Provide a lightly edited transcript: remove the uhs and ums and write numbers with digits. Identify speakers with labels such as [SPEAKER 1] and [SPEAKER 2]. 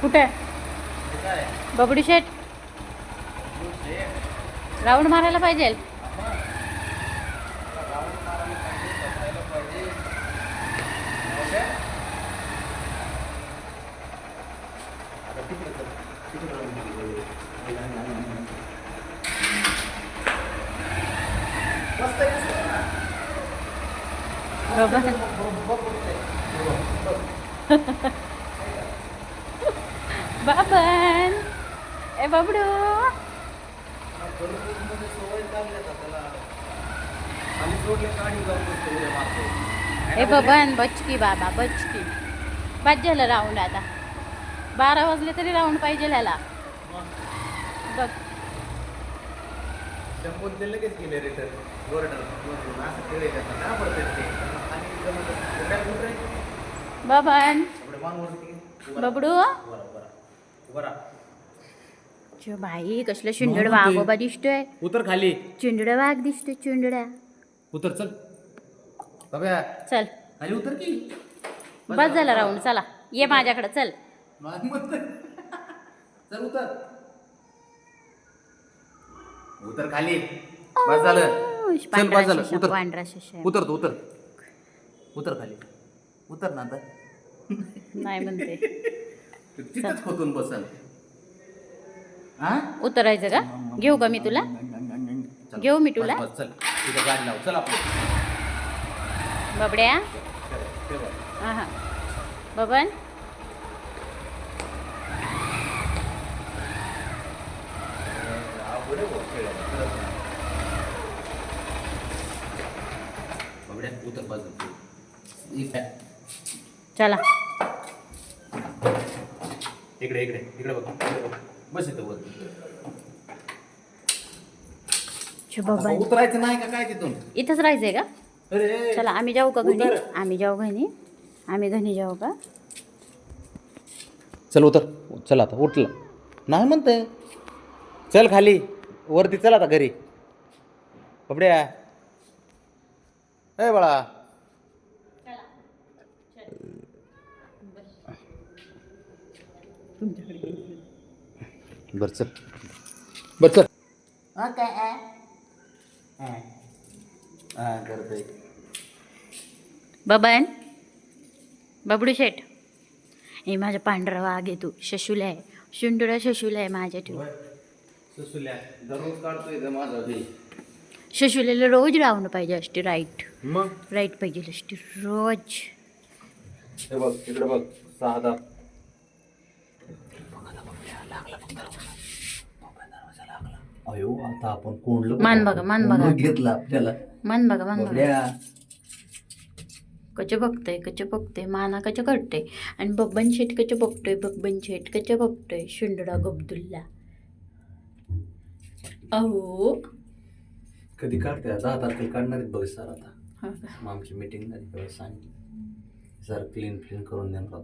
[SPEAKER 1] कुठे बबडी शेट राऊंड मारायला पाहिजे. बाबन ए बबडू ए बबन बचकी बाबा बचकी बाद झालं राऊंड. आता 12 वाजले तरी राऊंड पाहिजे ह्याला बघ.
[SPEAKER 2] लगेच गेले रिटर्न
[SPEAKER 1] बबन बबडू जो बाई कसलं चिंडड वाघोबा दिसतोय.
[SPEAKER 2] उतर खाली.
[SPEAKER 1] चिंडड वाघ दिसतोय चिंडड्या.
[SPEAKER 2] उतर चल बाबा
[SPEAKER 1] चल
[SPEAKER 2] खाली उतर की.
[SPEAKER 1] बस झाला राऊंड. चला ये माझ्याकडे चल.
[SPEAKER 2] चल उतर उतर खाली. बस झालं. चल बस झालं. उतर
[SPEAKER 1] पांढरा शिशा
[SPEAKER 2] उतर तू उतर उतर खाली उतर ना आता.
[SPEAKER 1] नाही म्हणते.
[SPEAKER 2] तिथंच खोतून बसल. हा
[SPEAKER 1] उतरायचं का? घेऊ का मी तुला? घेऊ मी तुला?
[SPEAKER 2] चल तिथं गाडी लाव. चल आपण
[SPEAKER 1] बबड्या. हां हां बबन
[SPEAKER 2] उतर बस.
[SPEAKER 1] चला
[SPEAKER 2] इकडे इकडे इकडे बघ. बस इथं वर.
[SPEAKER 1] बबन
[SPEAKER 2] उतरायचं नाही का काय तिथून?
[SPEAKER 1] इथंच राहायचंय का?
[SPEAKER 2] अरे
[SPEAKER 1] चला आम्ही जाऊ का घरी? आम्ही जाऊ घरी. आम्ही घरी जाऊ का?
[SPEAKER 2] चल उतर. चल आता उठलं नाही म्हणते. चल खाली वरती. चल आता घरी. कपड्या ए बाळा. बर चल बर चल. करतोय
[SPEAKER 1] बबन बबडू शेट हे माझा पांढरा वाघ आहे. तू शशुला आहे. शुंडुळा शशुला आहे माझ्या तू.
[SPEAKER 2] सुसुल्या दररोज काढतोय माझा घरी.
[SPEAKER 1] शशुलेला रोज राहणं पाहिजे असते. राईट
[SPEAKER 2] मग
[SPEAKER 1] राईट पाहिजे असते रोज.
[SPEAKER 2] हे बघ इकडे बघ. 6 दात. अयो आता आपण कोंडलं.
[SPEAKER 1] मान बघा मान बघा
[SPEAKER 2] घेतला आपल्याला.
[SPEAKER 1] मान बघा मान बघा. कच बघतोय माना कच करतोय. आणि बब्बन शेट कच बघतोय. बब्बन शेट कच बघतोय. शुंडडा गब्दुल्ला. अहो
[SPEAKER 2] कधी काढते? 10 तारखेला काढणार आहेत बघ सर. आता
[SPEAKER 1] हा का?
[SPEAKER 2] आमची मीटिंग झाली सांग सर क्लीन करून देणार.